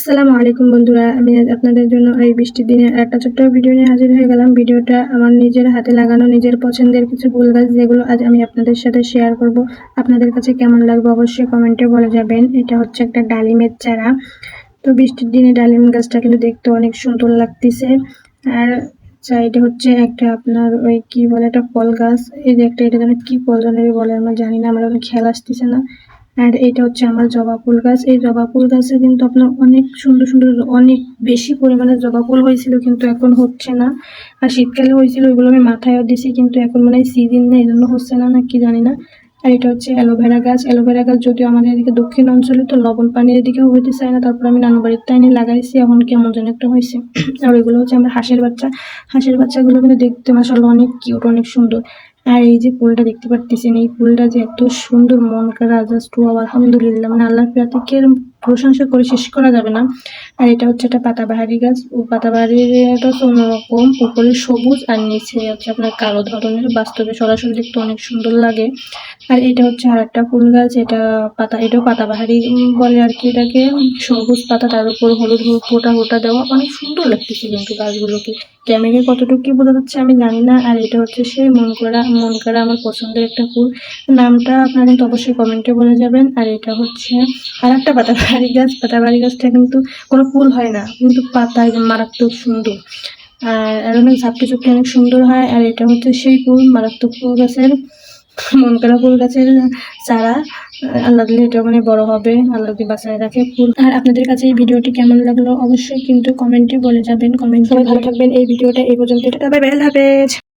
আসসালামু আলাইকুম বন্ধুরা, আমি আজ আপনাদের জন্য এই বৃষ্টির দিনে একটা ছোট্ট ভিডিও নিয়ে হাজির হয়ে গেলাম। ভিডিওটা আমার নিজের হাতে লাগানো, নিজের পছন্দের কিছু ফুল গাছ, যেগুলো আজ আমি আপনাদের সাথে শেয়ার করব। আপনাদের কাছে কেমন লাগবে অবশ্যই কমেন্টে বলে যাবেন। এটা হচ্ছে একটা ডালিমের চারা। তো বৃষ্টির দিনে ডালিম গাছটা কিন্তু দেখতে অনেক সুন্দর লাগতেছে। আর সাইডে হচ্ছে একটা আপনার ওই কি বলে, একটা ফল গাছ। এই যে একটা, এটা যেন কি ফল যেন বলে, আমার জানি না, আমার এখন খেয়াল আসতেছে না। আর এটা হচ্ছে আমার জবা ফুল গাছ। এই জবা ফুল গাছে কিন্তু আপনার অনেক সুন্দর সুন্দর, অনেক বেশি পরিমাণে জবা ফুল হয়েছিল, কিন্তু এখন হচ্ছে না। আর শীতকালে হয়েছিল, ওইগুলো আমি মাথায়ও দিছি, কিন্তু এখন মানে সিজন না, এই জন্য হচ্ছে না, না কি জানি না। আর এটা হচ্ছে অ্যালোভেরা গাছ। অ্যালোভেরা গাছ যদিও আমাদের এদিকে দক্ষিণ অঞ্চলে, তো লবণ পানির এদিকেও হইতে চায় না, তারপর আমি নানু বাড়ির টাইনে লাগাইছি, এখন কেমন যেন একটা হয়েছে। আর ওইগুলো হচ্ছে আমার হাঁসের বাচ্চা। হাঁসের বাচ্চাগুলো কিন্তু দেখতে মাশাআল্লাহ অনেক কিউট, অনেক সুন্দর। আর এই যে ফুলটা দেখতে পারতেছেন, এই ফুলটা যে এত সুন্দর, মন কাড়া, জাস্ট ওয়াও, আলহামদুলিল্লাহ, মানে আল্লাহর প্রাতিকে প্রশংসা করে শেষ করা যাবে না। আর এটা হচ্ছে একটা পাতাবাহারি গাছ। ও পাতাবাহারিটা তো অন্যরকম, উপরে সবুজ আর নিচে হচ্ছে আপনার কালো ধরনের, বাস্তবে সরাসরি দেখতে অনেক সুন্দর লাগে। আর এটা হচ্ছে আর একটা ফুল গাছ, এটা এটাও পাতাবাহারি বলে আর কি এটাকে। সবুজ পাতা, তার উপর হলুদ হলুদ ফোঁটা ফোঁটা দেওয়া, অনেক সুন্দর লাগতেছে কিন্তু গাছগুলোকে। ক্যামেরায় কতটুকু কি বোঝা যাচ্ছে আমি জানি না। আর এটা হচ্ছে সেই মন করা আমার পছন্দের একটা ফুল। নামটা আপনারা কিন্তু অবশ্যই কমেন্টে বলে যাবেন। আর এটা হচ্ছে আর একটা পাতাবাহারি গাছ। পাতাবাহারি গাছটা কিন্তু কোনো ফুল হয় না, কিন্তু পাতা একদম মারাত্মক সুন্দর। আর অনেক ঝাপটি ঝুপটি অনেক সুন্দর হয়। আর এটা হচ্ছে সেই ফুল, মারাত্মক ফুল গাছের, মন করা ফুল গাছের চারা। আল্লাহ দিলে এটা মানে বড় হবে, আল্লাহ দিয়ে বাঁচায় রাখে ফুল। আর আপনাদের কাছে এই ভিডিওটি কেমন লাগলো অবশ্যই কিন্তু কমেন্টে বলে যাবেন। কমেন্ট করে ভালো থাকবেন। এই ভিডিওটা এই পর্যন্ত, টাটা, বাই বাই, আল্লাহ হাফেজ।